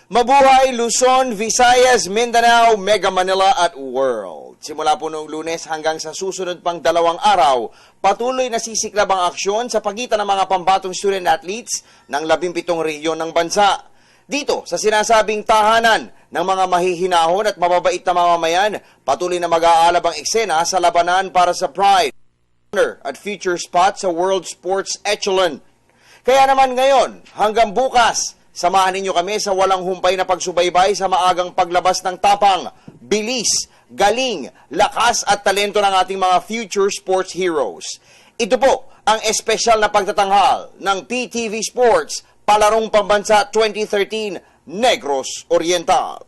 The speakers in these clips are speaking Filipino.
Mabuhay Luzon, Visayas, Mindanao, Mega Manila at World. Simula po noong Lunes hanggang sa susunod pang 2 araw, patuloy na sisiklab ang aksyon sa pagitan ng mga pambatong student athletes ng 17 rehiyon ng bansa. Dito, sa sinasabing tahanan ng mga mahihinahon at mababait na mamamayan, patuloy na mag-aalab ang eksena sa labanan para sa pride, honor at future spot sa World Sports Echelon. Kaya naman ngayon, hanggang bukas, samahan ninyo kami sa walang humpay na pagsubaybay sa maagang paglabas ng tapang, bilis, galing, lakas at talento ng ating mga future sports heroes. Ito po ang espesyal na pagtatanghal ng PTV Sports Palarong Pambansa 2013 Negros Oriental.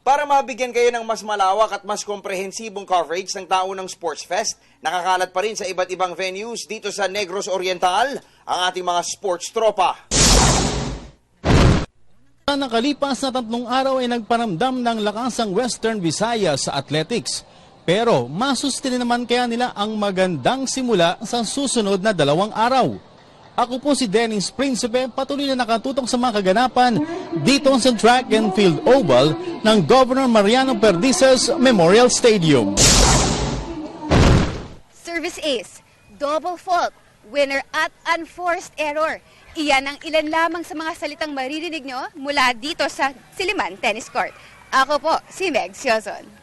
Para mabigyan kayo ng mas malawak at mas komprehensibong coverage ng taunang Sports Fest, nakakalat pa rin sa iba't ibang venues dito sa Negros Oriental ang ating mga sports tropa. Nakalipas na 3 araw ay nagparamdam ng lakas ang Western Visayas sa athletics. Pero masustain naman kaya nila ang magandang simula sa susunod na 2 araw. Ako po si Dennis Principe, patuloy na nakatutok sa mga kaganapan dito sa Track and Field Oval ng Governor Mariano Perdices Memorial Stadium. Service ace, double fault, winner at unforced error. Iyan ang ilan lamang sa mga salitang maririnig nyo mula dito sa Siliman Tennis Court. Ako po si Meg Siozon.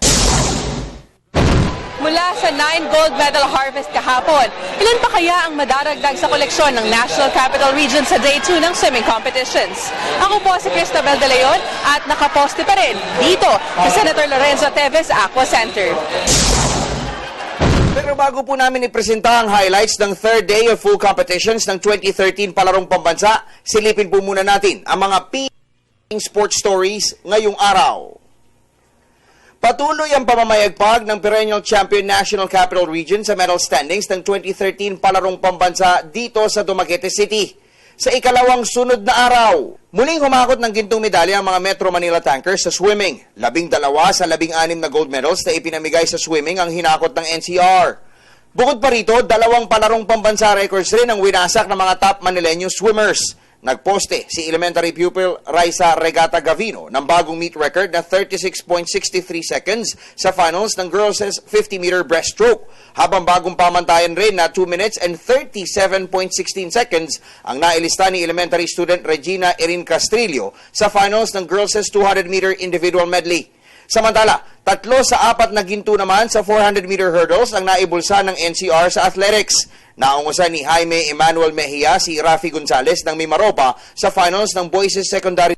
Mula sa 9 gold medal harvest kahapon, ilan pa kaya ang madaragdag sa koleksyon ng National Capital Region sa Day 2 ng swimming competitions? Ako po si Cristabel De Leon at nakaposte pa rin dito sa Senator Lorenzo Teves Aqua Center. Pero bago po namin ipresenta ang highlights ng third day of full competitions ng 2013 Palarong Pambansa, silipin po muna natin ang mga sports stories ngayong araw. Patuloy ang pamamayagpag ng perennial champion National Capital Region sa medal standings ng 2013 Palarong Pambansa dito sa Dumaguete City. Sa ikalawang sunod na araw, muling humakot ng gintong medalya ang mga Metro Manila Tankers sa swimming. 12 sa 16 na gold medals na ipinamigay sa swimming ang hinakot ng NCR. Bukod pa rito, 2 Palarong Pambansa records rin ang winasak ng mga top Manileño swimmers. Nagposte si elementary pupil Raisa Regata Gavino ng bagong meet record na 36.63 seconds sa finals ng girls' 50-meter breaststroke, habang bagong pamantayan rin na 2 minutes and 37.16 seconds ang nailista ni elementary student Regina Erin Castrillo sa finals ng girls' 200-meter individual medley. Samantala, 3 sa 4 na ginto naman sa 400-meter hurdles ang naibulsa ng NCR sa athletics. Naungusan ni Jaime Emmanuel Mejia si Rafi Gonzalez ng Mimaropa sa finals ng Boys' Secondary.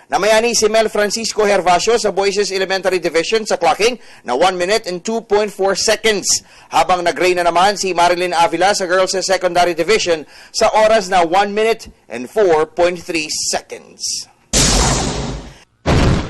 Namayani si Mel Francisco Hervasio sa Boys' Elementary Division sa clocking na 1 minute and 2.4 seconds. Habang nag-reign na naman si Marilyn Avila sa Girls' Secondary Division sa oras na 1 minute and 4.3 seconds.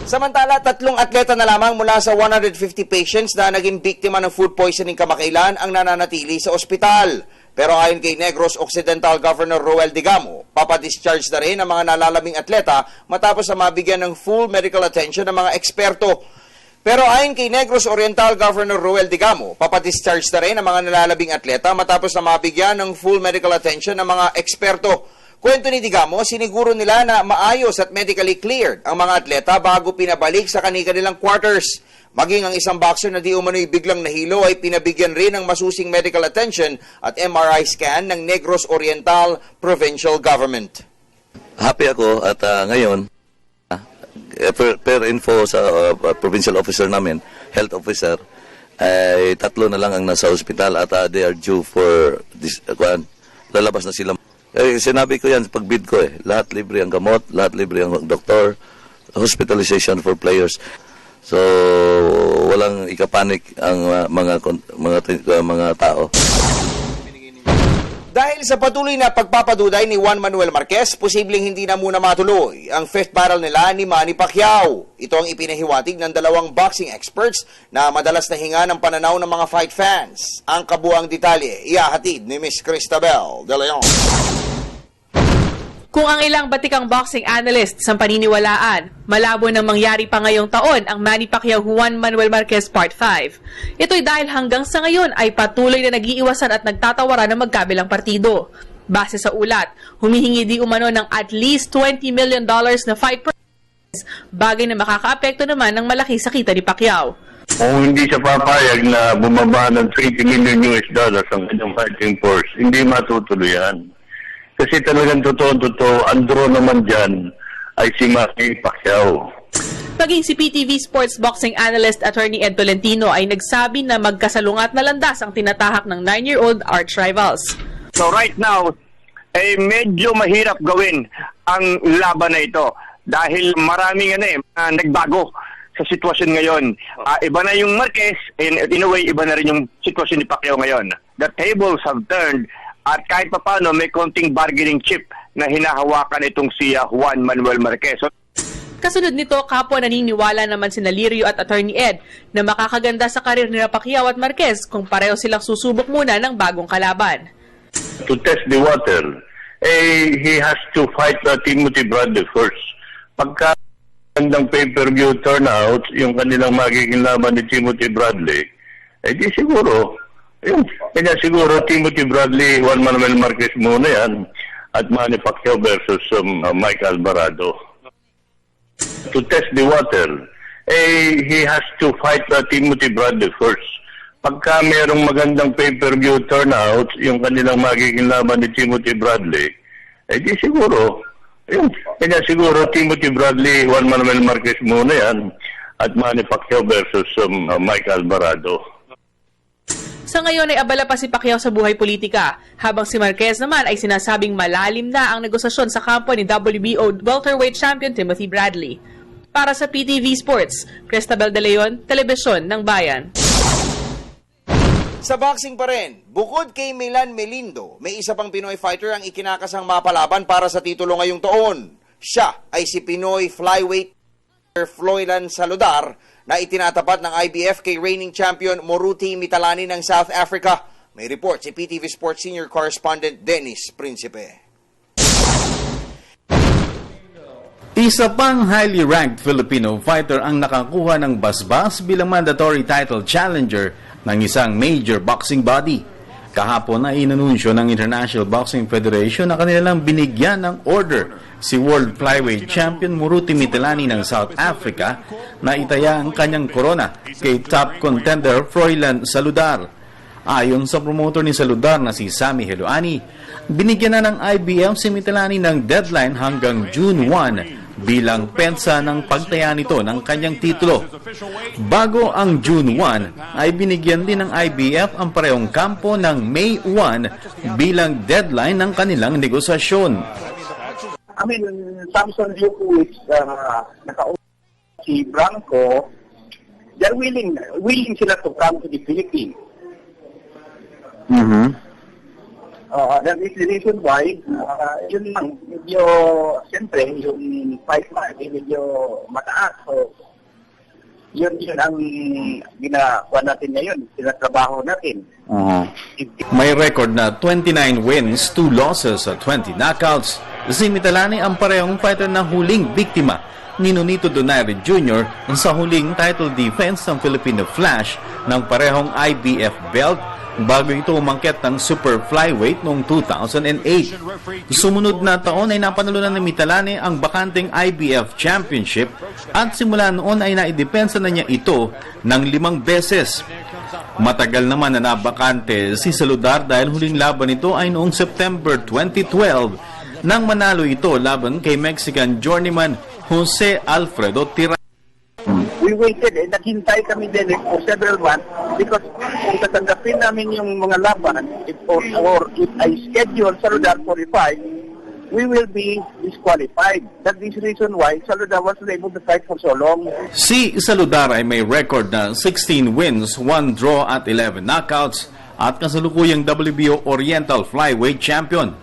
Samantala, 3 atleta na lamang mula sa 150 patients na naging biktima ng food poisoning kamakailan ang nananatili sa ospital. Pero ayon kay Negros Occidental Governor Roel Digamo, papadischarge na rin ang mga nalalaming atleta matapos na mabigyan ng full medical attention ng mga eksperto. Pero ayon kay Negros Oriental Governor Roel Digamo, papadischarge na rin ang mga nalalabing atleta matapos na mabigyan ng full medical attention ng mga eksperto. Kwento ni Digamo, siniguro nila na maayos at medically cleared ang mga atleta bago pinabalik sa kanilang quarters. Maging ang isang boxer na di umano'y biglang nahilo ay pinabigyan rin ng masusing medical attention at MRI scan ng Negros Oriental Provincial Government. Happy ako at ngayon, per info sa provincial officer namin, health officer, ay 3 na lang ang nasa hospital at they are due for this, lalabas na sila. Sinabi ko yan sa pagbid ko lahat libre ang gamot, lahat libre ang doktor, hospitalization for players. So, walang ikapanik ang mga tao. Dahil sa patuloy na pagpapaduday ni Juan Manuel Marquez, posibleng hindi na muna matuloy ang fifth battle nila ni Manny Pacquiao. Ito ang ipinahiwatig ng dalawang boxing experts na madalas na hinga ng pananaw ng mga fight fans. Ang kabuang detalye, ihahatid ni Miss Cristabel De Leon. Kung ang ilang batikang boxing analysts ang paniniwalaan, malabo nang mangyari pa ngayong taon ang Manny Pacquiao-Juan Manuel Marquez Part 5. Ito'y dahil hanggang sa ngayon ay patuloy na nag-iiwasan at nagtatawaran ng magkabilang partido. Base sa ulat, humihingi di umano ng at least $20 million na fight price, bagay na makakaapekto naman ng malaki sa kita ni Pacquiao. Kung hindi siya papayag na bumaba ng $20 million ang kanyang fighting force, hindi matutuloy yan. Kasi talagang totoo, ang draw naman dyan ay si Manny Pacquiao. Maging si PTV Sports boxing analyst Attorney Ed Tolentino ay nagsabi na magkasalungat na landas ang tinatahak ng 9-year-old arch rivals. So right now, medyo mahirap gawin ang laban na ito dahil maraming nagbago sa sitwasyon ngayon. Iba na yung Marquez, and in a way, iba na rin yung sitwasyon ni Pacquiao ngayon. The tables have turned at kahit papano may konting bargaining chip na hinahawakan itong si Juan Manuel Marquez. Kasunod nito, kapwa naniniwala naman si Lirio at Attorney Ed na makakaganda sa karir ni Pacquiao at Marquez kung pareho silang susubok muna ng bagong kalaban. To test the water, he has to fight Timothy Bradley first. Pagka ng pay-per-view turnout, yung kanilang magiging laban ni Timothy Bradley, di siguro, kanya siguro Timothy Bradley, Juan Manuel Marquez muna yan, at Manny Pacquiao versus Mike Alvarado. To test the water, he has to fight Timothy Bradley first. Pagka mayroong magandang pay-per-view turnout, yung kanilang magiging laban ni Timothy Bradley, di siguro, kanya siguro Timothy Bradley, Juan Manuel Marquez muna yan, at Manny Pacquiao versus Mike Alvarado. Sa ngayon ay abala pa si Pacquiao sa buhay politika, habang si Marquez naman ay sinasabing malalim na ang negosasyon sa kampo ni WBO welterweight champion Timothy Bradley. Para sa PTV Sports, Cristabel De Leon, Telebisyon ng Bayan. Sa boxing pa rin, bukod kay Milan Melindo, may isa pang Pinoy fighter ang ikinakasang mapalaban para sa titulo ngayong taon. Siya ay si Pinoy flyweight Floylan Saludar na itinatapat ng IBF kay reigning champion Moruti Mitalani ng South Africa. May report si PTV Sports Senior Correspondent Dennis Principe. Isa pang highly ranked Filipino fighter ang nakakuha ng basbas bilang mandatory title challenger ng isang major boxing body. Kahapon ay inanunsyo ng International Boxing Federation na kanilang binigyan ng order si World Flyweight Champion Moruti Mitalani ng South Africa na itaya ang kanyang korona kay top contender Floylan Saludar. Ayon sa promoter ni Saludar na si Sammy Heloani, binigyan na ng IBF si Mitalani ng deadline hanggang June 1 bilang pensa ng pagtaya nito ng kanyang titulo. Bago ang June 1, ay binigyan din ng IBF ang parehong kampo ng May 1 bilang deadline ng kanilang negosasyon. I mean, Samson Lukowicz, nakausap si Branco, they're willing sila to come to the Philippines. That is the reason why, yun lang, medyo, siyempre, yung fight market, medyo mataas. So, yun ang ginagawa natin ngayon, sinatrabaho natin. May record na 29 wins, 2 losses at 20 knockouts. Si Mitalani ang parehong fighter na huling biktima ni Nonito Donaire Jr. sa huling title defense ng Filipino Flash ng parehong IBF belt bago ito umangket ng super flyweight noong 2008. Sumunod na taon ay napanalunan ni Mitalani ang bakanting IBF Championship at simula noon ay naidepensa na niya ito ng 5 beses. Matagal naman na nabakante si Saludar dahil huling laban nito ay noong September 2012 nang manalo ito laban kay Mexican journeyman Jose Alfredo Tirado. We waited, naghintay kami din for several months because kung tatanggapin namin yung mga laban or if I schedule Saludar for a fight, we will be disqualified. That is the reason why Saludar wasn't able to fight for so long. Si Saludar ay may record na 16 wins, 1 draw at 11 knockouts at kasalukuyang WBO Oriental Flyweight Champion.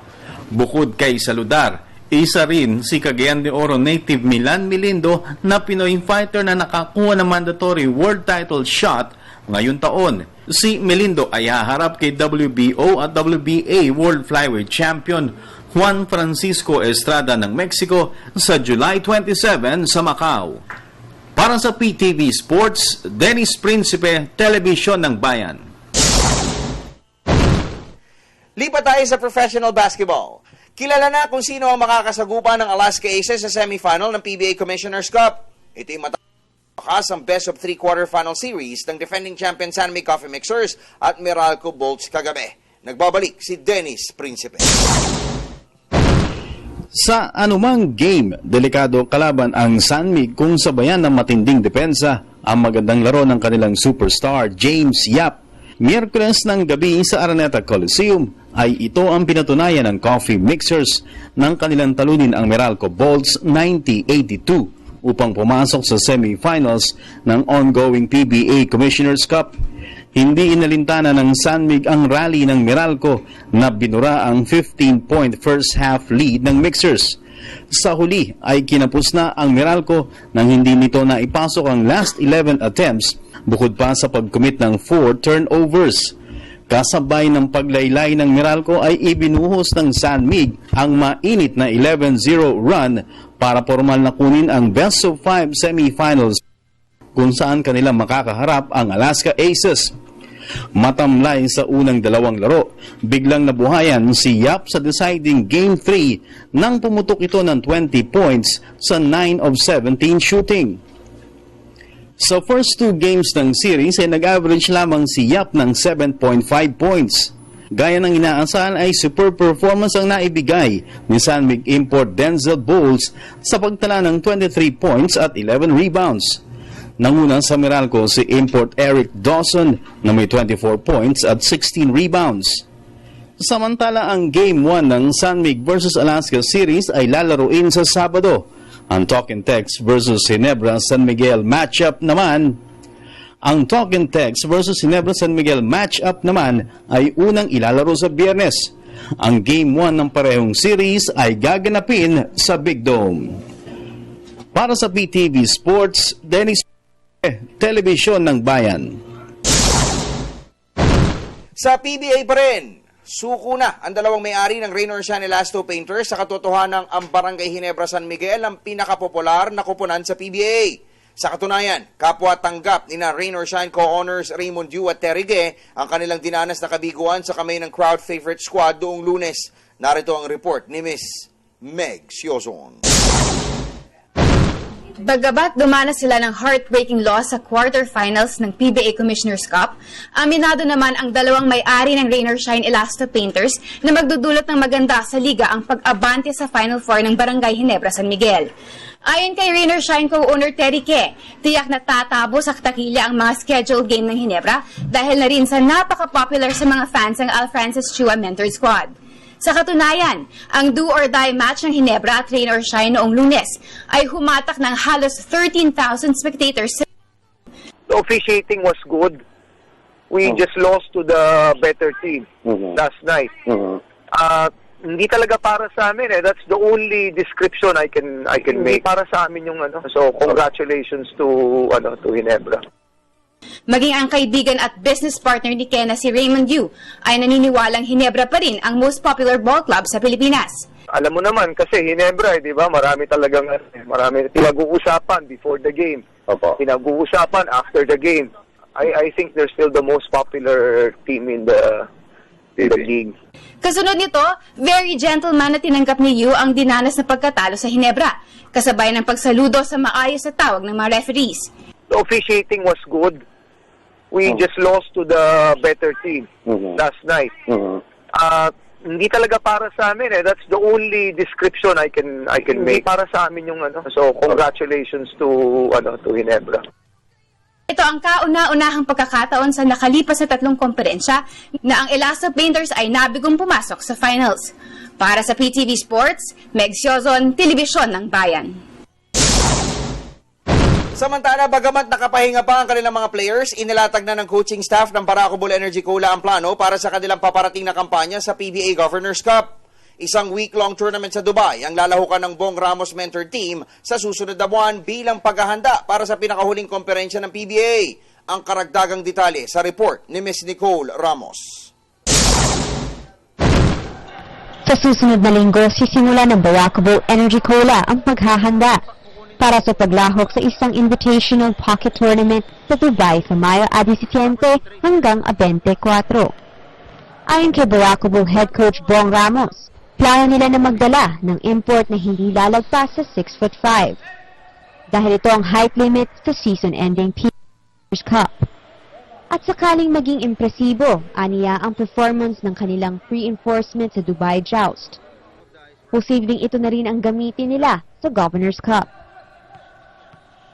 Bukod kay Saludar, isa rin si Cagayan de Oro native Milan Milindo na Pinoy fighter na nakakuha ng mandatory world title shot ngayong taon. Si Milindo ay haharap kay WBO at WBA World Flyweight Champion Juan Francisco Estrada ng Mexico sa July 27 sa Macau. Para sa PTV Sports, Dennis Principe, Telebisyon ng Bayan. Lipat tayo sa professional basketball. Kilala na kung sino ang makakasagupa ng Alaska Aces sa semifinal ng PBA Commissioner's Cup. Ito'y matakas ang best of 3 quarterfinal series ng defending champion San Mig Coffee Mixers at Meralco Bolts kagabi. Nagbabalik si Dennis Principe. Sa anumang game, delikado kalaban ang San Mig kung sabayan ng matinding depensa ang magandang laro ng kanilang superstar James Yap. Miyerkules ng gabi sa Araneta Coliseum ay ito ang pinatunayan ng Coffee Mixers ng kanilang talunin ang Meralco Bolts 90-82 upang pumasok sa semifinals ng ongoing PBA Commissioner's Cup. Hindi inalintana ng San Mig ang rally ng Meralco na binura ang 15-point first half lead ng Mixers. Sa huli ay kinapos na ang Meralco nang hindi nito na ipasok ang last 11 attempts bukod pa sa pag-commit ng 4 turnovers. Kasabay ng paglaylay ng Meralco ay ibinuhos ng San Mig ang mainit na 11-0 run para formal na kunin ang best of 5 semifinals kung saan kanila makakaharap ang Alaska Aces. Matamlay sa unang dalawang laro, biglang nabuhayan si Yap sa deciding Game 3 nang pumutok ito ng 20 points sa 9 of 17 shooting. Sa first 2 games ng series ay nag-average lamang si Yap ng 7.5 points. Gaya ng inaasahan ay super performance ang naibigay ni San Mig import Denzel Bowles sa pagtala ng 23 points at 11 rebounds. Nanguna sa Meralco si import Eric Dawson na may 24 points at 16 rebounds. Samantala ang Game 1 ng San Mig versus Alaska series ay lalaruin sa Sabado. Ang Talking Tex versus Ginebra San Miguel matchup naman ay unang ilalaro sa Biyernes. Ang Game 1 ng parehong series ay gaganapin sa Big Dome. Para sa PTV Sports, Dennis Telebisyon ng Bayan. Sa PBA pa rin, suko na ang dalawang may-ari ng Raynor Shan Elasto Painters sa katotohanan ang Barangay Ginebra San Miguel ang pinakapopular na kuponan sa PBA. Sa katunayan, kapwa tanggap ni na Raynor Shan co-owners Raymond Yu at Terry Ge ang kanilang dinanas na kabiguan sa kamay ng crowd favorite squad doong Lunes. Narito ang report ni Miss Meg Siozon. Bagamat dumanas sila ng heartbreaking loss sa quarterfinals ng PBA Commissioner's Cup, aminado naman ang dalawang may-ari ng Raynor Shine Elasto Painters na magdudulot ng maganda sa liga ang pag-abante sa Final Four ng Barangay Ginebra San Miguel. Ayon kay Raynor Shine co-owner Terry Ke, tiyak na tatabo sa takilya ang mga scheduled game ng Ginebra dahil na rin sa napaka-popular sa mga fans ng Al Francis Chua Mentored Squad. Sa katunayan, ang do-or-die match ng Ginebra at Raynor Shine noong Lunes ay humatak ng halos 13,000 spectators. The officiating was good. We just lost to the better team last night. Hindi talaga para sa amin eh. That's the only description I can make. Para sa amin yung ano. So congratulations to Ginebra. Maging ang kaibigan at business partner ni Ken na si Raymond Yu ay naniniwalang Ginebra pa rin ang most popular ball club sa Pilipinas. Alam mo naman kasi Ginebra, di ba? Marami pinag-uusapan before the game. Pinag-uusapan after the game. I think they're still the most popular team in the league. Kasunod nito, very gentleman na tinanggap ni Yu ang dinanas na pagkatalo sa Ginebra, kasabay ng pagsaludo sa maayos na tawag ng mga referees. The officiating was good. We just lost to the better team last night. Hindi talaga para sa amin eh. That's the only description I can make. Para sa amin yung ano. So congratulations to Ginebra. Ito ang kauna-unahang pagkakataon sa nakalipas na 3 komperensya na ang Elasto Painters ay nabigong pumasok sa finals. Para sa PTV Sports, Meg Siozon, Telebisyon ng Bayan. Samantala, bagamat nakapahinga pa ang kanilang mga players, inilatag na ng coaching staff ng Barako Bull Energy Cola ang plano para sa kanilang paparating na kampanya sa PBA Governors Cup. Isang week-long tournament sa Dubai ang lalahukan ng Bong Ramos mentored team sa susunod na buwan bilang paghahanda para sa pinakahuling komperensya ng PBA. Ang karagdagang detalye sa report ni Ms. Nicole Ramos. Sa susunod na linggo, sisimula ng Barako Bull Energy Cola ang paghahanda para sa paglahok sa isang invitational pocket tournament sa Dubai sa Mayo 17 hanggang 24. Ayon kay Barako Bull head coach Bong Ramos, plano nila na magdala ng import na hindi lalagpas sa 6'5". Dahil ito ang height limit sa season-ending PBA Cup. At sakaling maging impresibo, aniya ang performance ng kanilang pre-enforcement sa Dubai Joust. Posibleng ito na rin ang gamitin nila sa Governors Cup.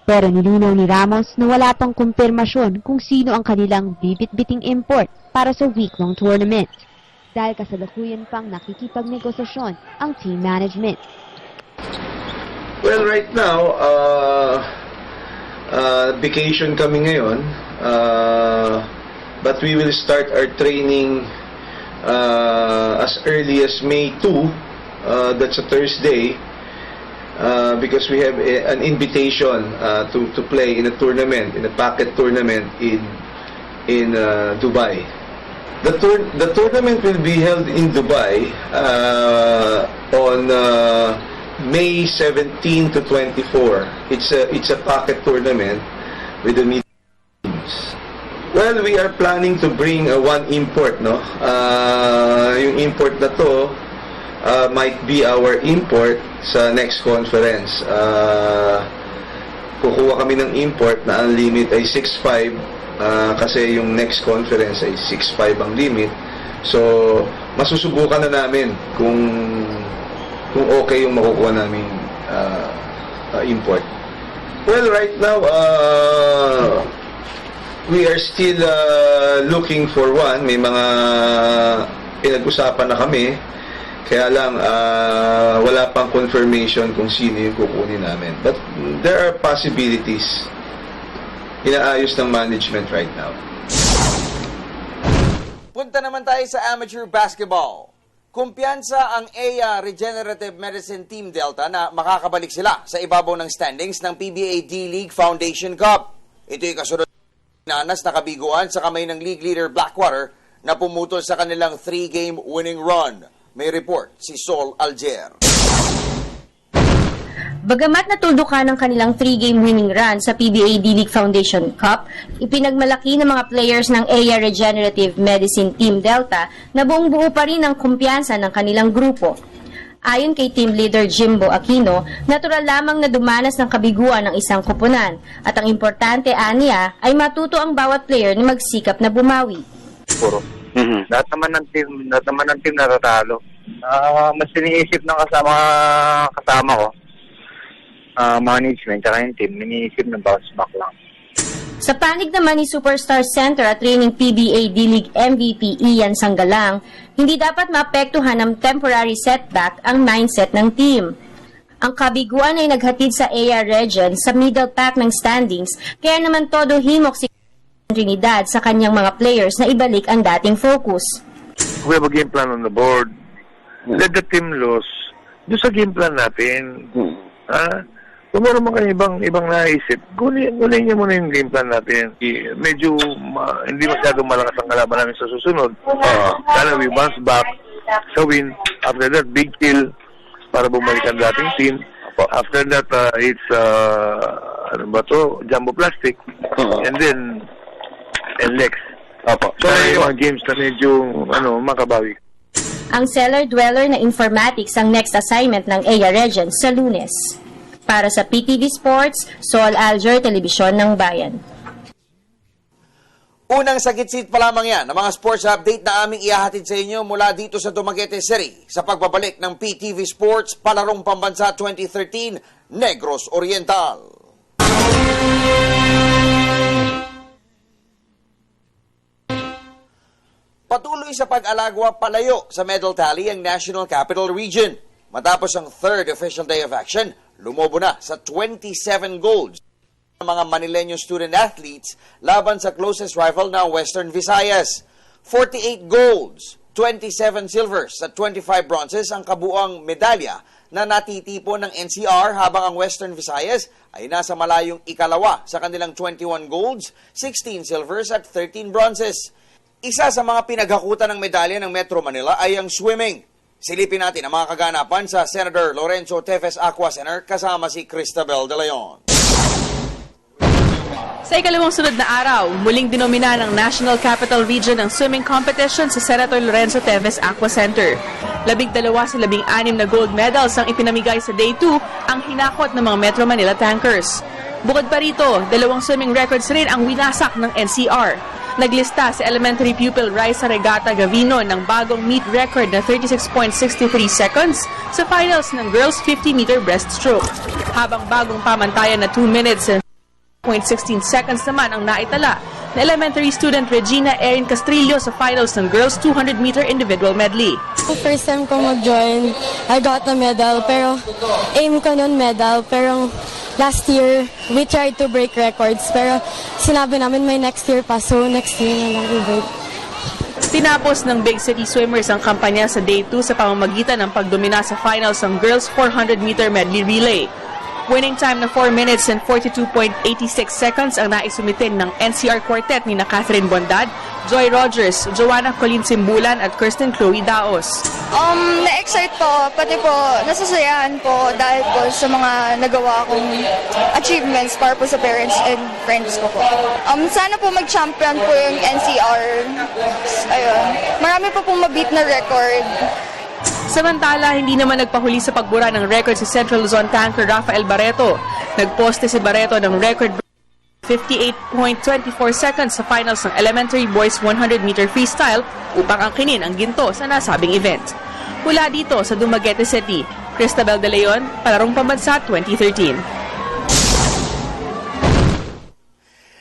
Pero nilinaw ni Ramos na wala pang kumpirmasyon kung sino ang kanilang bibit-biting import para sa week-long tournament. Dahil kasalukuyan pang nakikipagnegosasyon ang team management. Well, right now, vacation kami ngayon, but we will start our training as early as May 2, that's a Thursday, because we have an invitation to play in a tournament, in a packet tournament in Dubai. The tournament will be held in Dubai on May 17 to 24. It's a packet tournament with the medium teams. Well, we are planning to bring one import, no? Yung import na to might be our import sa next conference. Kukuha kami ng import na ang limit ay 6'5", kasi yung next conference ay 6'5" ang limit. So, masusubukan na namin kung okay yung makukuha namin import. Well, right now, we are still looking for one. May mga pinag-usapan na kami. Kaya lang, wala pang confirmation kung sino yung kukunin namin. But there are possibilities. Inaayos ng management right now. Punta naman tayo sa amateur basketball. Kumpiyansa ang EA Regenerative Medicine Team Delta na makakabalik sila sa ibabaw ng standings ng PBA D-League Foundation Cup. Ito'y kasunod nanas na kabiguan sa kamay ng league leader Blackwater na pumutol sa kanilang 3-game winning run. May report si Sol Alger. Bagamat natuldukan ng kanilang 3-game winning run sa PBA D-League Foundation Cup, ipinagmalaki ng mga players ng EA Regenerative Medicine Team Delta na buong buo pa rin ang kumpiyansa ng kanilang grupo. Ayon kay team leader Jimbo Aquino, natural lamang na dumanas ng kabiguan ng isang koponan at ang importante aniya ay matuto ang bawat player na magsikap na bumawi. Puro. Lahat naman ng team natatalo. Mas iniisip ng kasama ko. Management at yung team, iniisip ng bounce back lang. Sa panig naman ni Superstar Center at Training PBA D-League MVP Ian Sanggalang, hindi dapat maapektuhan ng temporary setback ang mindset ng team. Ang kabiguan ay naghatid sa EA Regen sa middle pack ng standings, kaya naman todo himok si Trinidad sa kanyang mga players na ibalik ang dating focus. We have a game plan on the board. Let the team lose. Doon sa game plan natin. Kung meron mga ibang naisip, gulin niyo muna yung game plan natin. Medyo hindi masyadong malakas ang kalaban namin sa susunod. Sana we bounce back sa win. After that, big kill para bumalik ang dating team. After that, it's Jumbo Plastic. And then, Lex. So, yung mga games na medyo makabawi. Ang seller-dweller na informatics ang next assignment ng EA Regen sa Lunes. Para sa PTV Sports, Sol Alger, Telebisyon ng Bayan. Unang sagit-sit pa lamang yan ang mga sports update na aming ihahatid sa inyo mula dito sa Dumaguete City sa pagbabalik ng PTV Sports Palarong Pambansa 2013 Negros Oriental. Patuloy sa pag-alagwa palayo sa medal tally ang National Capital Region. Matapos ang third official day of action, lumobo na sa 27 golds ng mga Manileño student athletes laban sa closest rival na Western Visayas. 48 golds, 27 silvers at 25 bronzes ang kabuang medalya na natitipon ng NCR, habang ang Western Visayas ay nasa malayong ikalawa sa kanilang 21 golds, 16 silvers at 13 bronzes. Isa sa mga pinaghakutan ng medalya ng Metro Manila ay ang swimming. Silipin natin ang mga kaganapan sa Senator Lorenzo Tevez Aqua Center kasama si Cristabel De Leon. Sa ikalawang sunod na araw, muling dinomina ng National Capital Region ang swimming competition sa Senator Lorenzo Tevez Aqua Center. 12 sa 16 na gold medals ang ipinamigay sa Day 2 ang hinakot ng mga Metro Manila tankers. Bukod pa rito, 2 swimming records rin ang winasak ng NCR. Naglista si elementary pupil Raisa Regata Gavino ng bagong meet record na 36.63 seconds sa finals ng girls 50-meter breaststroke. Habang bagong pamantayan na 2 minutes and 0.16 seconds naman ang naitala na elementary student Regina Erin Castrillo sa finals ng girls 200-meter individual medley. First time ko mag-join, I got a medal, pero aim ko nun medal, pero last year, we tried to break records, pero sinabi namin may next year pa, so next year na lang i-break. Tinapos ng Big City Swimmers ang kampanya sa Day 2 sa pamamagitan ng pagdomina sa finals ng girls 400-meter medley relay. Winning time na 4 minutes and 42.86 seconds ang naisumitin ng NCR Quartet ni na Catherine Bondad, Joy Rogers, Joanna Colin Simbulan at Kirsten Chloe Daos. Na-excite po, pati po nasasayahan po dahil po sa mga nagawa kong achievements para po sa parents and friends ko po. Sana po mag-champion po yung NCR. Ayun. Marami po pong mabit na record. Samantala, hindi naman nagpahuli sa pagbura ng record si Central Luzon tanker Rafael Barreto. Nagposte si Barreto ng record 58.24 seconds sa finals ng elementary boys 100-meter freestyle upang angkinin ang ginto sa nasabing event. Mula dito sa Dumaguete City, Cristabel De Leon, Palarong Pambansa 2013.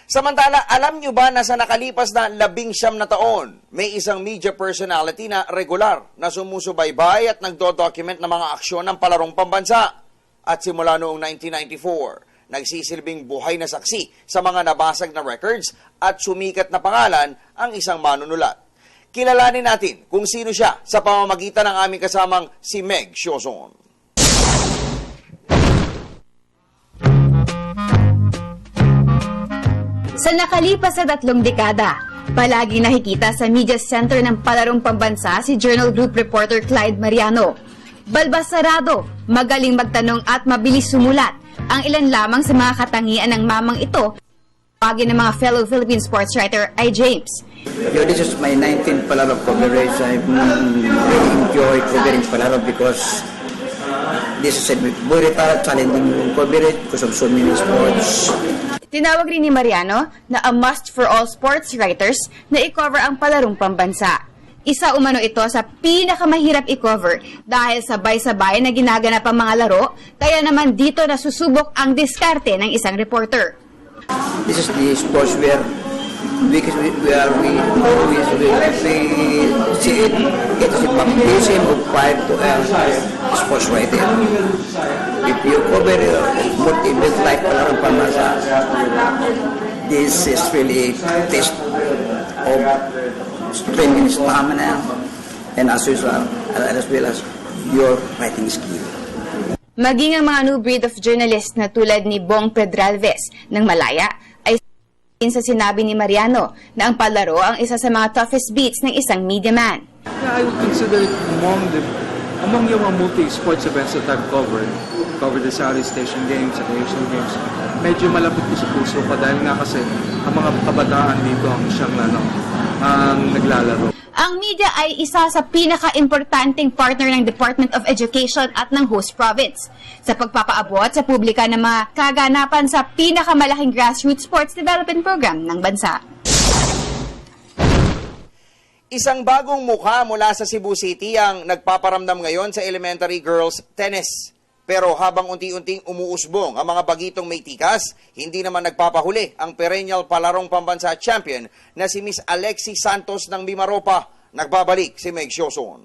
Samantala, alam nyo ba na sa nakalipas na 19 na taon, may isang media personality na regular na sumusubaybay at nagdo-document ng mga aksyon ng Palarong Pambansa? At simula noong 1994, nagsisilbing buhay na saksi sa mga nabasag na records at sumikat na pangalan ang isang manunulat. Kilalanin natin kung sino siya sa pamamagitan ng aming kasamang si Meg Siozon. Sa nakalipas na 3 dekada, palagi nakikita sa media center ng Palarong Pambansa si Journal Group reporter Clyde Mariano. Balbasarado, magaling magtanong at mabilis sumulat, ang ilan lamang sa mga katangian ng mamang ito, tawagin ng mga fellow Philippine sports writer ay James. This is my 19th Palarong coverage. I really enjoy covering Palarong because this is a very challenging coverage because of so many sports. Tinawag rin ni Mariano na a must for all sports writers na i-cover ang Palarong Pambansa. Isa umano ito sa pinakamahirap i-cover dahil sabay-sabay na ginaganap ang mga laro, kaya naman dito nasusubok ang diskarte ng isang reporter. This is the sports where we always see it is a baptism of fire to sports writing. If you cover motivate like Palarong Pambansa, this is really a test of strength and stamina, and as well as your writing skill. Maging ang mga new breed of journalist na tulad ni Bong Pedralves ng Malaya ay sa sinabi ni Mariano na ang palaro ang isa sa mga toughest beats ng isang media man. Yeah, I would consider it among yung mga multi-sports events that I've covered the Southeast Asian Games at the Asian Games, medyo malapit ko sa puso ko dahil nga kasi ang mga kabataan dito ang siyang ang naglalaro. Ang media ay isa sa pinaka-importanting partner ng Department of Education at ng host province sa pagpapaabot sa publika ng mga kaganapan sa pinakamalaking grassroots sports development program ng bansa. Isang bagong mukha mula sa Cebu City ang nagpaparamdam ngayon sa elementary girls tennis. Pero habang unti-unting umuusbong ang mga bagitong may tikas, hindi naman nagpapahuli ang perennial Palarong Pambansa champion na si Miss Alexi Santos ng Mimaropa. Nagbabalik si Meg Siozon.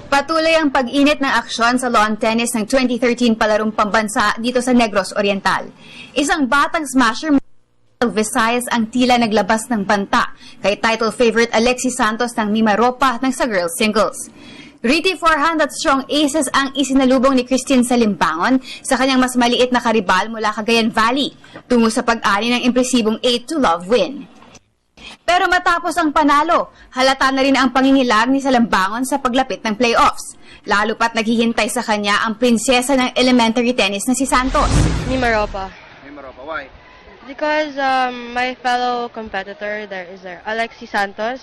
Patuloy ang pag-init ng aksyon sa lawn tennis ng 2013 palarong pambansa dito sa Negros Oriental. Isang batang smasher Visayas ang tila naglabas ng banta kay title favorite Alexis Santos ng Mimaropa ng sa girls singles. Gritty forehand at strong aces ang isinalubong ni Christine Salimbangon sa kanyang mas maliit na karibal mula Cagayan Valley tungo sa pag-ani ng impresibong 8-love win. Pero matapos ang panalo, halata na rin ang pangingilag ni Salimbangon sa paglapit ng playoffs. Lalo pat naghihintay sa kanya ang prinsesa ng elementary tennis na si Santos. Mimaropa. Mimaropa, why? Because my fellow competitor there is Alexis Santos.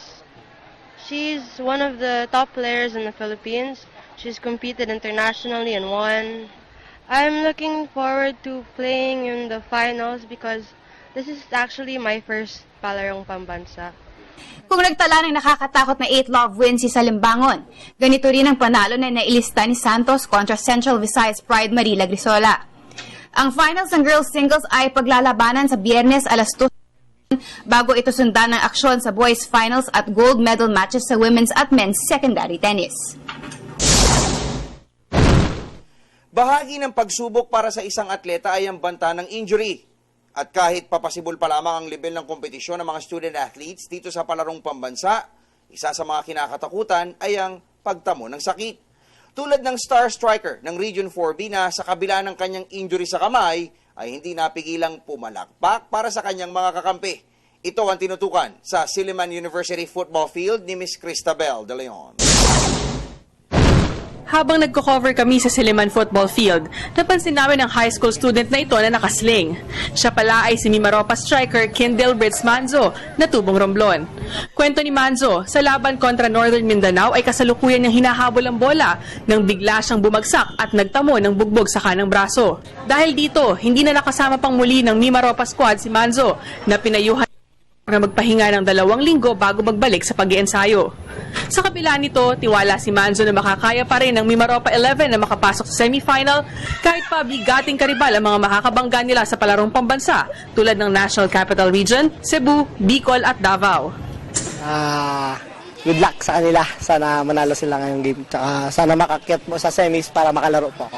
She's one of the top players in the Philippines. She's competed internationally and won. I'm looking forward to playing in the finals because this is actually my first palarong pambansa. Kung nagtala ng nakakatakot na 8-love win si Salimbangon, ganito rin ang panalo na nailista ni Santos kontra Central Visayas Pride Marila Grisola. Ang finals ng girls singles ay paglalabanan sa Biyernes alas 2 bago ito sundan ng aksyon sa boys finals at gold medal matches sa women's at men's secondary tennis. Bahagi ng pagsubok para sa isang atleta ay ang banta ng injury. At kahit papasibol pa lamang ang level ng kompetisyon ng mga student athletes dito sa palarong pambansa, isa sa mga kinakatakutan ay ang pagtamo ng sakit. Tulad ng star striker ng Region 4B na sa kabila ng kanyang injury sa kamay, ay hindi napigilang pumalakpak para sa kanyang mga kakampi. Ito ang tinutukan sa Silliman University football field ni Miss Cristabel De Leon. Habang nagko-cover kami sa Silliman Football Field, napansin namin ang high school student na ito na nakasling. Siya pala ay si Mimaropa striker Kindle Brits Manzo na tubong Romblon. Kwento ni Manzo, sa laban kontra Northern Mindanao ay kasalukuyan niyang hinahabol ang bola nang bigla siyang bumagsak at nagtamo ng bugbog sa kanang braso. Dahil dito, hindi na nakasama pang muli ng Mimaropa squad si Manzo na pinayuhan na magpahinga ng 2 linggo bago magbalik sa pag-iensayo. Sa kabila nito, tiwala si Manzo na makakaya pa rin ng Mimaropa 11 na makapasok sa semifinal kahit pa bigating karibal ang mga makakabangga nila sa palarong pambansa tulad ng National Capital Region, Cebu, Bicol at Davao. Good luck sa kanila. Sana manalo sila ngayong game. Tsaka sana makakyat mo sa semis para makalaro po ako.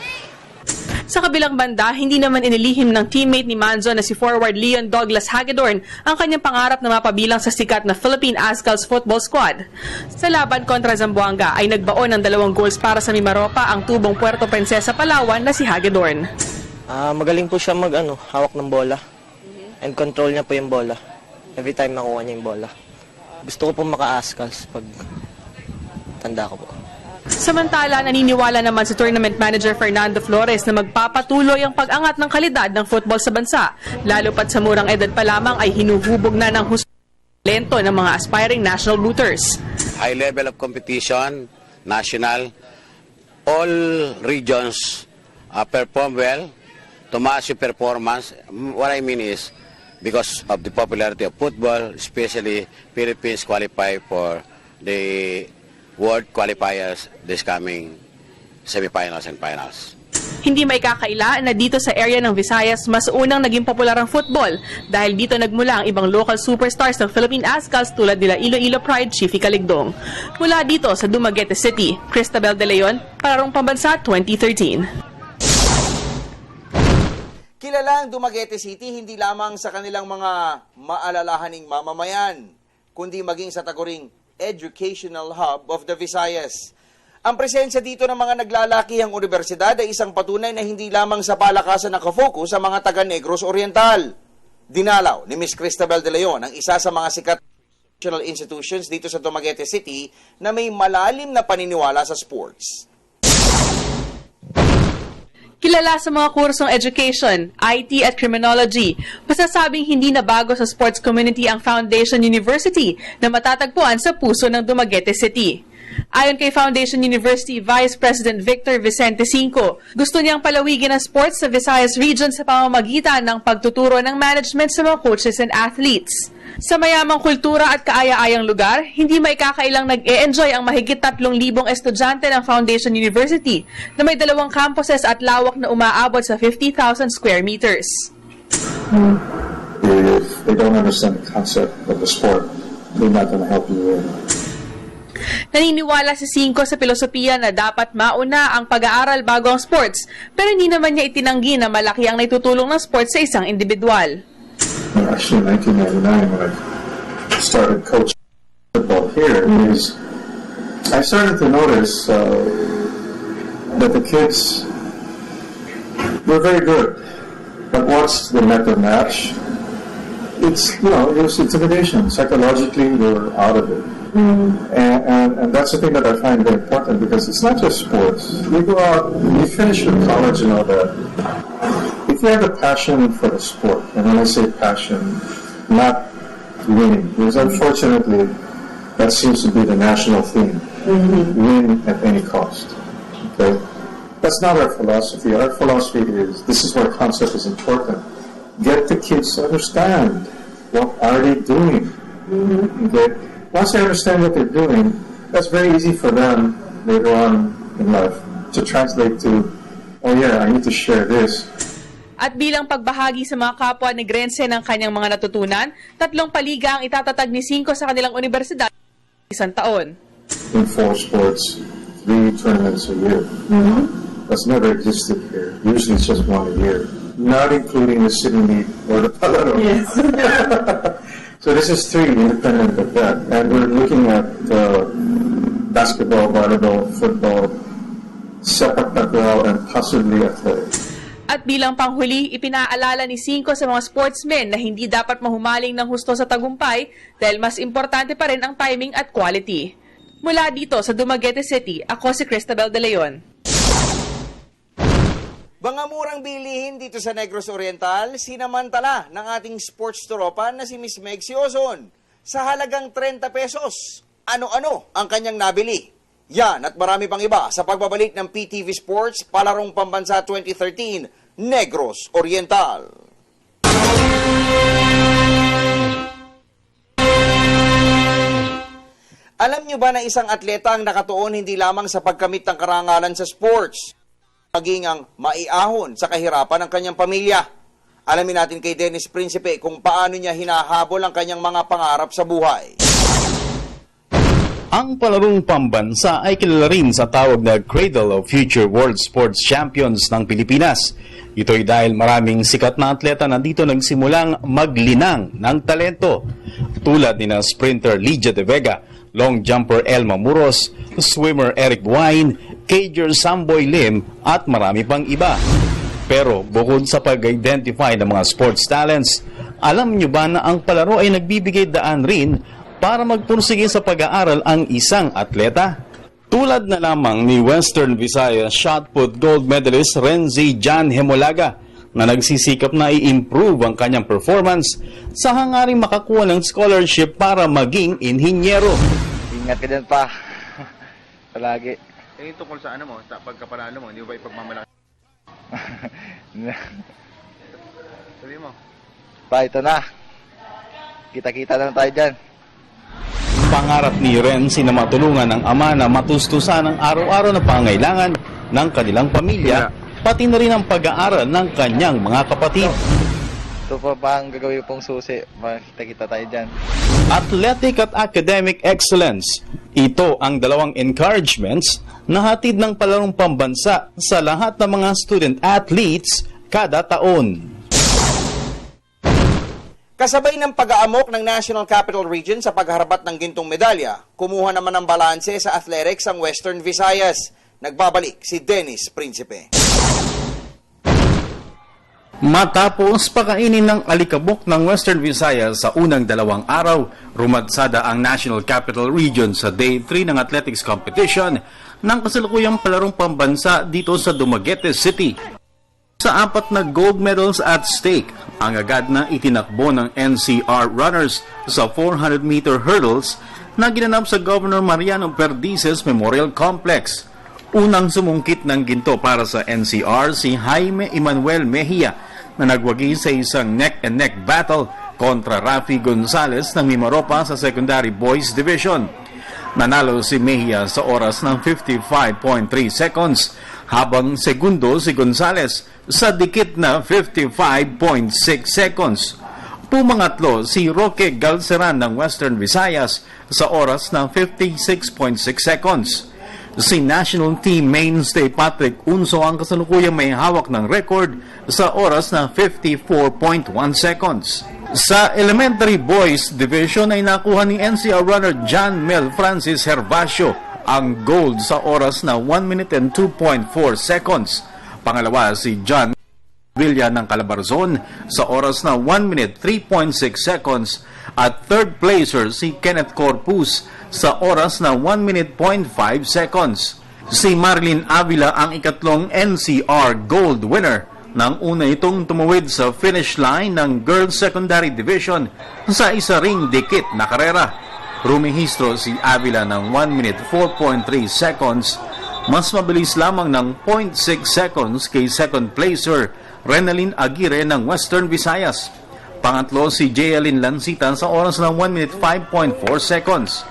Sa kabilang banda, hindi naman inilihim ng teammate ni Manzo na si forward Leon Douglas Hagedorn ang kanyang pangarap na mapabilang sa sikat na Philippine Azkals football squad. Sa laban kontra Zamboanga ay nagbaon ng 2 goals para sa Mimaropa ang tubong Puerto Princesa, Palawan na si Hagedorn. Magaling po siya hawak ng bola. And control niya po yung bola. Every time nakuha niya yung bola. Gusto ko po maka-Azkals pag tanda ko po. Samantala, naniniwala naman si Tournament Manager Fernando Flores na magpapatuloy ang pag-angat ng kalidad ng football sa bansa, lalo pat sa murang edad pa lamang ay hinuhubog na ng talento ng mga aspiring national booters. High level of competition, national, all regions perform well, tumaas yung performance. What I mean is, because of the popularity of football, especially Philippines qualify for the World Qualifiers this coming semifinals and finals. Hindi may kakaila na dito sa area ng Visayas mas unang naging popular ang football dahil dito nagmula ang ibang local superstars ng Philippine Azkals tulad nila Iloilo Pride Chiefy Caligdong. Mula dito sa Dumaguete City, Cristabel De Leon, Palarong Pambansa 2013. Kilala ang Dumaguete City hindi lamang sa kanilang mga maalalahaning mamamayan, kundi maging sa taguring educational hub of the Visayas. Ang presensya dito ng mga naglalakihang universidad ay isang patunay na hindi lamang sa palakasan nakafocus sa mga taga-Negros Oriental. Dinalaw ni Ms. Cristabel De Leon ang isa sa mga sikat educational institutions dito sa Dumaguete City na may malalim na paniniwala sa sports. Kilala sa mga kursong education, IT at criminology, masasabing hindi na bago sa sports community ang Foundation University na matatagpuan sa puso ng Dumaguete City. Ayon kay Foundation University Vice President Victor Vicente Cinco, gusto niyang palawigin ang sports sa Visayas region sa pamamagitan ng pagtuturo ng management sa mga coaches and athletes. Sa mayamang kultura at kaaya-ayang lugar, hindi may kakailang nag-e-enjoy ang mahigit 3,000 estudyante ng Foundation University na may 2 campuses at lawak na umaabot sa 50,000 square meters. If they don't understand the concept of the sport, they're not going to help you win. Naniniwala si Cinco sa filosofiya na dapat mauna ang pag-aaral bago ang sports, pero hindi naman niya itinanggi na malaki ang naitutulong ng sports sa isang individual. Actually, 1999, when I started coaching football here, I started to notice that the kids were very good, but once they met their match, it was intimidation. Psychologically, they were out of it. And that's the thing that I find very important, because it's not just sports. You go out, you finish your college and all that. If you have a passion for the sport, and when I say passion, not winning, because unfortunately, that seems to be the national theme, win at any cost. Okay? That's not our philosophy. Our philosophy is, this is where concept is important. Get the kids to understand, what are they doing? Okay? Once they understand what they're doing, that's very easy for them later on in life to translate to, oh yeah, I need to share this. At bilang pagbahagi sa mga kapwa negrense ng kanyang mga natutunan, 3 paliga ang itatatag ni Cinco sa kanilang universidad isang taon. In 4 sports, 3 tournaments a year. That's never existed here. Usually it's just 1 a year, not including the city meet or the Palaro. Yes. So this is 3 independent of that. And we're looking at basketball, volleyball, football, sepak takraw, and possibly athletics. At bilang panghuli, ipinaalala ni Cinco sa mga sportsmen na hindi dapat mahumaling ng husto sa tagumpay dahil mas importante pa rin ang timing at quality. Mula dito sa Dumaguete City, ako si Cristabel De Leon. Bangamurang bilihin dito sa Negros Oriental, sinamantala ng ating sports tropa na si Miss Meg Sioson. Sa halagang 30 pesos, ano-ano ang kanyang nabili? Yan at marami pang iba sa pagbabalik ng PTV Sports Palarong Pambansa 2013, Negros Oriental. Alam nyo ba na isang atleta ang nakatuon hindi lamang sa pagkamit ng karangalan sa sports, maging ang maiahon sa kahirapan ng kanyang pamilya? Alamin natin kay Dennis Principe kung paano niya hinahabol ang kanyang mga pangarap sa buhay. Ang palarong pambansa ay kilala rin sa tawag na Cradle of Future World Sports Champions ng Pilipinas. Ito'y dahil maraming sikat na atleta na dito nagsimulang maglinang ng talento. Tulad ni na sprinter Lydia De Vega, long jumper Elma Muros, swimmer Eric Wine, cager Samboy Lim at marami pang iba. Pero bukod sa pag-identify ng mga sports talents, alam nyo ba na ang palaro ay nagbibigay daan rin para magpursige sa pag-aaral ang isang atleta? Tulad na lamang ni Western Visayas shot put gold medalist Renzi Jan Hemolaga na nagsisikap na i-improve ang kanyang performance sa hangaring makakuha ng scholarship para maging inhinyero. Ingat ka dyan pa. Palagi. Eh, tungkol sa ano mo, sa pagkapanalo mo, hindi mo ba ipagmamalaki? Sabi mo. Pa, ito na. Kita-kita na tayo dyan. Pangarap ni Renzi na matulungan ng ama na matustusan ang araw-araw na pangailangan ng kanilang pamilya, pati na rin ang pag-aaral ng kanyang mga kapatid. Ito pa ang gagawin pong susi. Kita-kita tayo dyan. Athletic at academic excellence. Ito ang 2 encouragements na hatid ng palarong pambansa sa lahat ng mga student athletes kada taon. Kasabay ng pag-aamok ng National Capital Region sa pagharbat ng gintong medalya, kumuha naman ng balanse sa athletics ang Western Visayas. Nagbabalik si Dennis Principe. Matapos pakainin ng alikabok ng Western Visayas sa unang 2 araw, rumadsada ang National Capital Region sa Day 3 ng athletics competition ng kasalukuyang palarong pambansa dito sa Dumaguete City. Sa 4 na gold medals at stake, ang agad na itinakbo ng NCR runners sa 400-meter hurdles na ginanap sa Governor Mariano Perdices Memorial Complex. Unang sumungkit ng ginto para sa NCR si Jaime Emmanuel Mejia na nagwagi sa isang neck-and-neck battle kontra Rafi Gonzalez ng Mimaropa sa Secondary Boys Division. Nanalo si Mejia sa oras ng 55.3 seconds habang segundo si Gonzalez sa dikit na 55.6 seconds. Pumangatlo si Roque Galceran ng Western Visayas sa oras ng 56.6 seconds. Si National Team mainstay Patrick Unso ang kasalukuyang may hawak ng record sa oras ng 54.1 seconds. Sa Elementary Boys Division ay nakuha ni NCR runner John Mel Francis Herbacio ang gold sa oras na 1 minute and 2.4 seconds. Pangalawa si John Villa ng Calabarzon sa oras na 1 minute 3.6 seconds at third placer si Kenneth Corpus sa oras na 1 minute 0.5 seconds. Si Marilyn Avila ang ikatlong NCR Gold winner nang una itong tumawid sa finish line ng Girls Secondary Division sa isa ring dikit na karera. Rumihistro si Avila ng 1 minute 4.3 seconds, mas mabilis lamang ng 0.6 seconds kay second placer Renalyn Aguirre ng Western Visayas. Pangatlo si Jaylin Lancita sa oras ng 1 minute 5.4 seconds.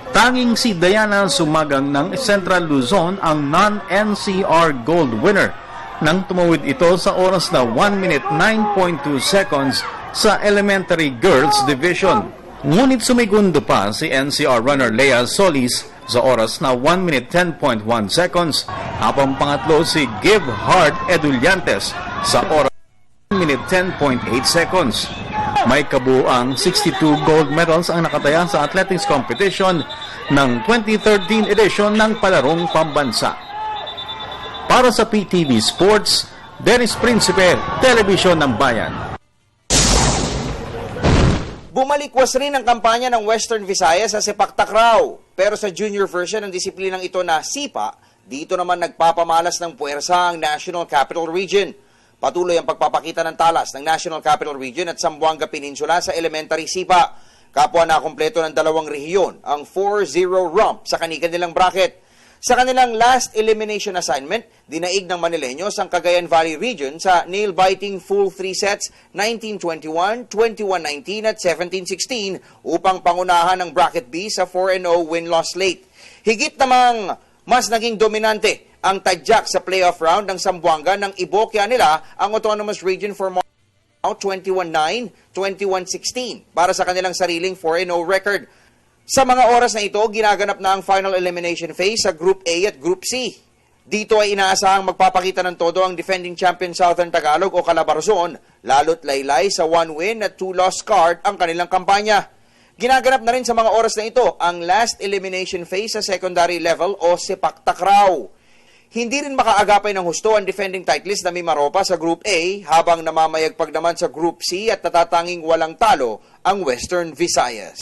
Tanging si Diana Sumagang ng Central Luzon ang non-NCR Gold winner nang tumawid ito sa oras na 1 minute 9.2 seconds sa Elementary Girls Division. Ngunit sumigundo pa si NCR runner Lea Solis sa oras na 1 minute 10.1 seconds, habang pangatlo si Give Heart Eduliantes sa oras 1 minute 10.8 seconds. May kabuang 62 gold medals ang nakataya sa athletics competition ng 2013 edition ng Palarong Pambansa. Para sa PTV Sports, Dennis Principe, Telebisyon ng Bayan. Bumalikwas rin ang kampanya ng Western Visayas sa sepak takraw. Pero sa junior version ng disiplinang ito na sipa, dito naman nagpapamalas ng puwersa ang National Capital Region. Patuloy ang pagpapakita ng talas ng National Capital Region at Zamboanga Peninsula sa elementary sipa. Kapwa na kumpleto ng dalawang rehiyon ang 4-0 romp sa kanilang bracket. Sa kanilang last elimination assignment, dinaig ng Manileños ang Cagayan Valley Region sa nail-biting full 3 sets 19-21, 21-19 at 17-16 upang pangunahan ng Bracket B sa 4-0 win-loss slate. Higit namang mas naging dominante ang tadyak sa playoff round ng Zamboanga nang ibokya nila ang Autonomous Region for 21-9, 21-16 para sa kanilang sariling 4-0 record. Sa mga oras na ito, ginaganap na ang final elimination phase sa Group A at Group C. Dito ay inaasahang magpapakita ng todo ang defending champion Southern Tagalog o Calabarzon, lalo't laylay sa 1-win at 2-loss card ang kanilang kampanya. Ginaganap na rin sa mga oras na ito ang last elimination phase sa secondary level o sepak takraw. Hindi rin makaagapay ng husto ang defending titleist na Mimaropa sa Group A habang namamayagpag naman sa Group C at natatanging walang talo ang Western Visayas.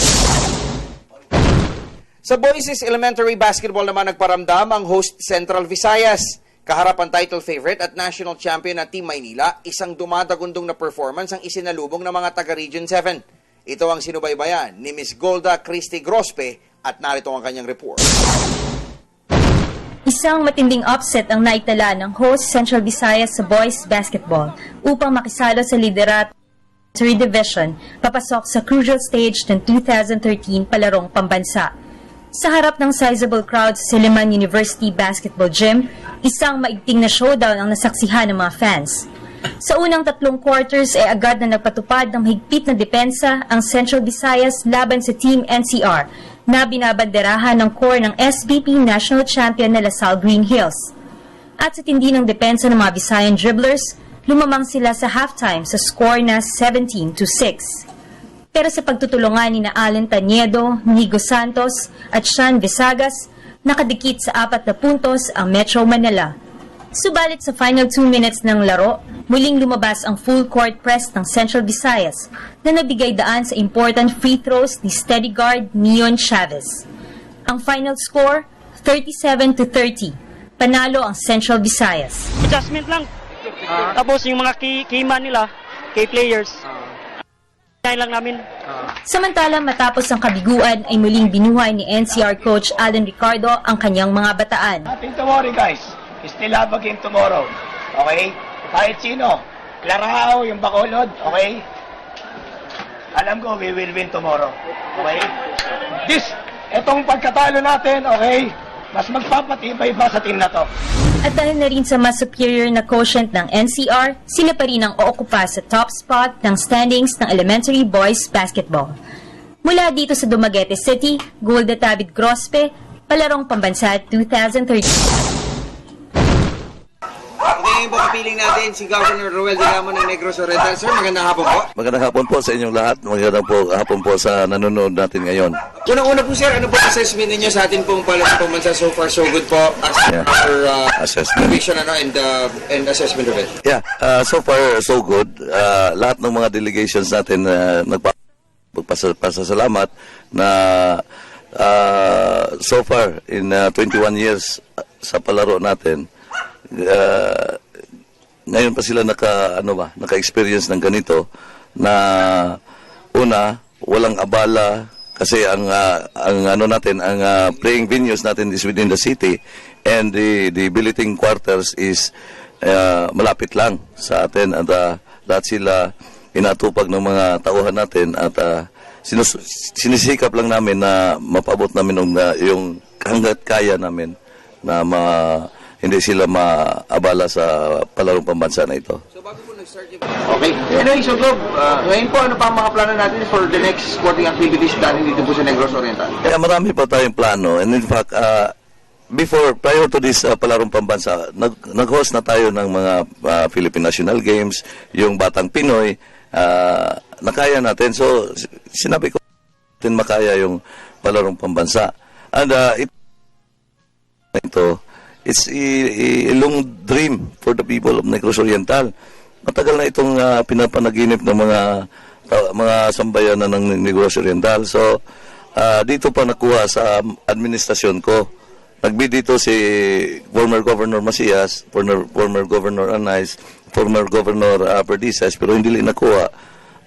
Sa Boys' Elementary Basketball naman nagparamdam ang host Central Visayas. Kaharap ang title favorite at national champion na Team Maynila, isang dumadagundong na performance ang isinalubong ng mga taga-Region 7. Ito ang sinubaybayan ni Miss Golda Christy Grospe at narito ang kanyang report. Isang matinding upset ang naitala ng host Central Visayas sa boys basketball upang makisalo sa liderato division papasok sa crucial stage ng 2013 Palarong Pambansa. Sa harap ng sizable crowd sa Silliman University Basketball Gym, isang maigting na showdown ang nasaksihan ng mga fans. Sa unang 3 quarters ay agad na nagpatupad ng mahigpit na depensa ang Central Visayas laban sa Team NCR na binabanderahan ng core ng SBP National Champion na LaSalle Green Hills. At sa tindi ng depensa ng mga Visayan dribblers, lumamang sila sa halftime sa score na 17-6. Pero sa pagtutulungan ni na Allen Taniedo, Nigo Santos at Sean Visagas, nakadikit sa 4 na puntos ang Metro Manila. Subalit sa final 2 minutes ng laro, muling lumabas ang full court press ng Central Visayas na nagbigay daan sa important free throws ni steady guard Neon Chavez. Ang final score, 37-30. Panalo ang Central Visayas. Adjustment lang. Tapos yung mga key man nila, key players, lang namin. Samantala, matapos ang kabiguan ay muling binuhay ni NCR coach Alan Ricardo ang kanyang mga bataan. Nothing to worry, guys. We still have a game tomorrow. Okay? Kahit sino. Clarao, yung Bacolod. Okay? Alam ko, we will win tomorrow. Okay? Etong pagkatalo natin, okay? Mas magpapatibay pa sa team na to. At dahil na rin sa mas superior na quotient ng NCR, sila pa rin ang ookupa sa top spot ng standings ng elementary boys basketball. Mula dito sa Dumaguete City, Golda David Grospe, Palarong Pambansa 2013. Ngayon po kapiling natin si Governor Roel Digamo ng Negros Oriental. Sir, magandang hapon po. Magandang hapon po sa inyong lahat. Magandang hapon po sa nanonood natin ngayon. Unang-una po sir, ano po assessment ninyo sa atin pong Palarong Pambansa? So far so good po as our Assessment. vision and assessment of it. Yeah, so far so good. Lahat ng mga delegations natin nagpasalamat na so far in 21 years sa palaro natin, ngayon pa sila naka-experience ng ganito na una, walang abala kasi ang playing venues natin is within the city and the billeting quarters is malapit lang sa atin at lahat sila inatupag ng mga tauhan natin at sinisikap lang namin na mapabot namin yung hanggat kaya namin na hindi sila maabala sa Palarong Pambansa na ito. Okay. Anyway, so Glob, ngayon po, ano pa ang mga plano natin for the next sporting activities natin dito po sa Negros Oriental? Kaya marami pa tayong plano. And in fact, prior to this Palarong Pambansa, nag-host na tayo ng mga Philippine National Games, yung Batang Pinoy, nakaya natin. So, sinabi ko natin makaya yung Palarong Pambansa. And it's a long dream for the people of Negros Oriental. Matagal na itong pinapanaginip ng mga sambayanan ng Negros Oriental. So, dito pa nakuha sa administrasyon ko. Nagbid dito si former Governor Macias, former Governor Anais, former Governor Perdices, pero hindi nakuha.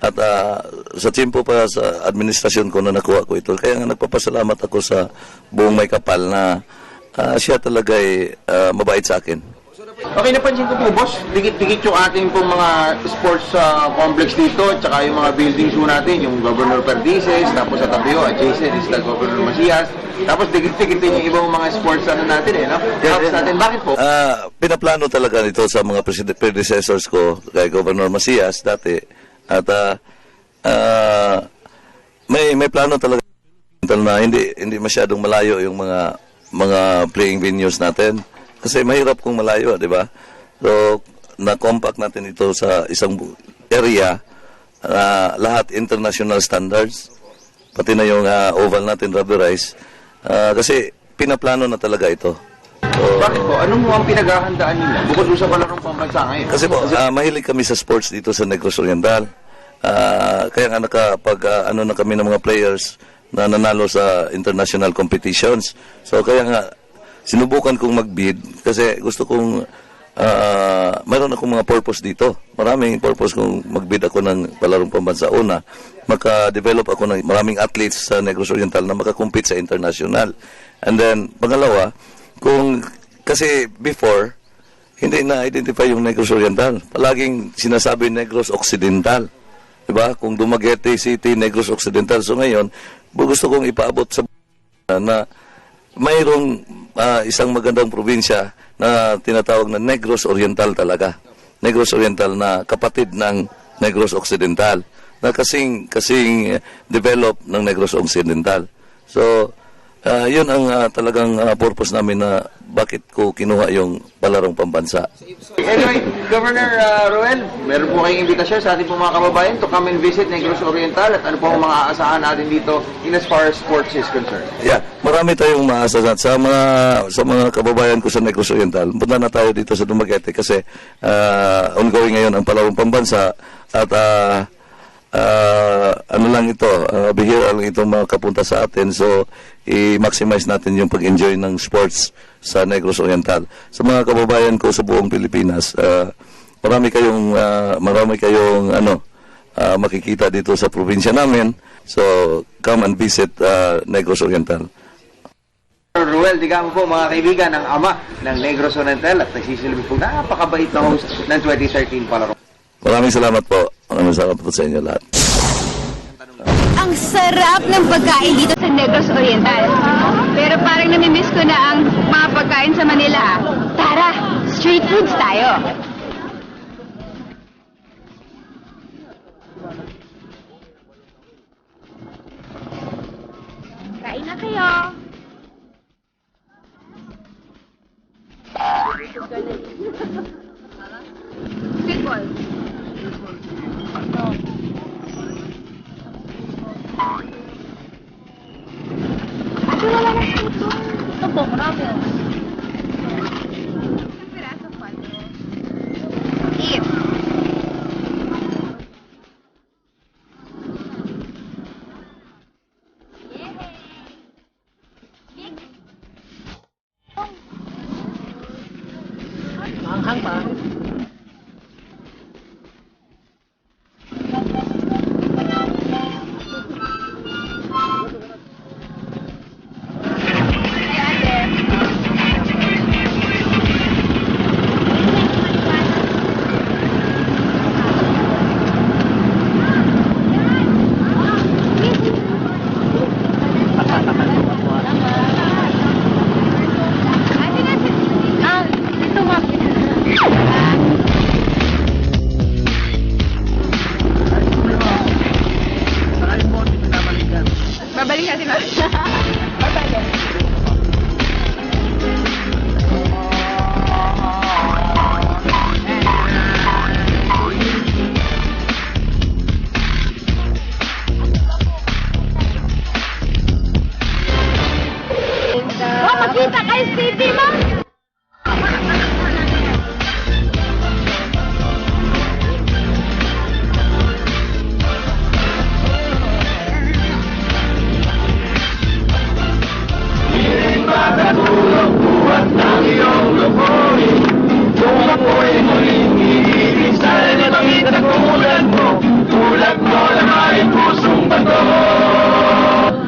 At sa tiyempo pa sa administrasyon ko na nakuha ko ito. Kaya nga nagpapasalamat ako sa buong may kapal na siya talaga ay mabait sa akin. Okay, napansin ko po, boss, dikit-dikit yung ating pong mga sports complex dito, tsaka yung mga buildings po natin, yung Governor Perdices, tapos sa tabiho, adjacent is the Governor Macias, tapos dikit-dikit din yung ibang mga sports natin, no? House natin. Bakit po? Pinaplano talaga nito sa mga predecessors ko, kay Governor Macias dati, at may plano talaga na hindi masyadong malayo yung mga playing venues natin. Kasi mahirap kung malayo, di ba? So, na-compact natin ito sa isang area, lahat international standards, pati na yung oval natin, rubberized. Kasi pinaplano na talaga ito. So, bakit po? Ano mo ang pinaghahandaan nila? Bukod sa Palarong Pambansa ngayon. Kasi po, mahilig kami sa sports dito sa Negros Oriental. Kaya nga na kami ng mga players na nanalo sa international competitions. So, kaya nga, sinubukan kong mag-bid kasi gusto kong mayroon akong mga purpose dito. Maraming purpose kung mag-bid ako ng Palarong Pambansa. Una, maka-develop ako ng maraming athletes sa Negros Oriental na makakompete sa international. And then, pangalawa, kasi before, hindi na-identify yung Negros Oriental. Palaging sinasabi Negros Occidental. Diba? Kung Dumaguete City, Negros Occidental. So ngayon, gusto kong ipaabot sa na mayroong isang magandang probinsya na tinatawag na Negros Oriental talaga. Negros Oriental na kapatid ng Negros Occidental na kasing develop ng Negros Occidental. So, yun ang talagang purpose namin na bakit ko kinuha yung Palarong Pambansa. Anyway, Governor Roel, meron po kayong imbitasyon sa ating po mga kababayan to come and visit Negros Oriental at ano po ang mga aasahan natin dito in as far as sports is concerned? Yeah, marami tayong maasahan sa mga kababayan ko sa Negros Oriental. Punta na tayo dito sa Dumaguete kasi ongoing ngayon ang Palarong Pambansa at bihira lang itong mga kapunta sa atin. So, i-maximize natin yung pag-enjoy ng sports sa Negros Oriental. Sa mga kababayan ko sa buong Pilipinas, marami kayong makikita dito sa probinsya namin. So, come and visit Negros Oriental. Roel Digamo po, mga kaibigan, ang ama ng Negros Oriental at nagsisilbi po napakabait na host ng 2013 Palarong. Maraming salamat po. Maraming salamat po sa inyo lahat. Ang sarap ng pagkain dito sa Negros Oriental. Pero parang Parang namimiss ko na ang mga pagkain sa Manila. Tara, street foods tayo. Kain na kayo. Sweet ball. Ate, wala na sweet ball. Ito po, marami. Isang piraso pa. Eat. Manghang pa. Babalik natin ba? Babalik. Makita kay Stevie, ma'am!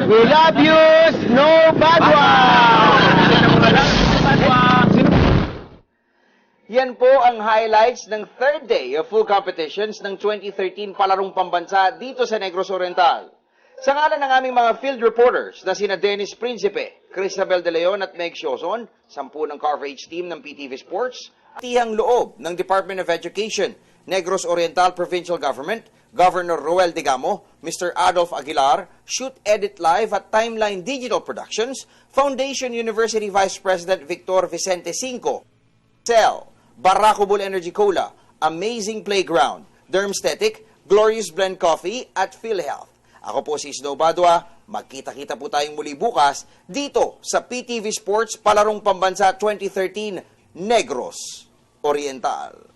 We love you, Snow Badwa! Yan po ang highlights ng third day of full competitions ng 2013 Palarong Pambansa dito sa Negros Oriental. Sa ngalan ng aming mga field reporters na sina Dennis Principe, Cristabel De Leon at Meg Sioson, 10 ng coverage team ng PTV Sports, tihang loob ng Department of Education, Negros Oriental Provincial Government, Governor Roel Digamo, Mr. Adolf Aguilar, Shoot Edit Live at Timeline Digital Productions, Foundation University Vice President Victor Vicente Cinco, Cell, Barraco Bull Energy Cola, Amazing Playground, Dermstetic, Glorious Blend Coffee at PhilHealth. Ako po si Snow Badwa, magkita-kita po tayong muli bukas dito sa PTV Sports Palarong Pambansa 2013 Negros Oriental.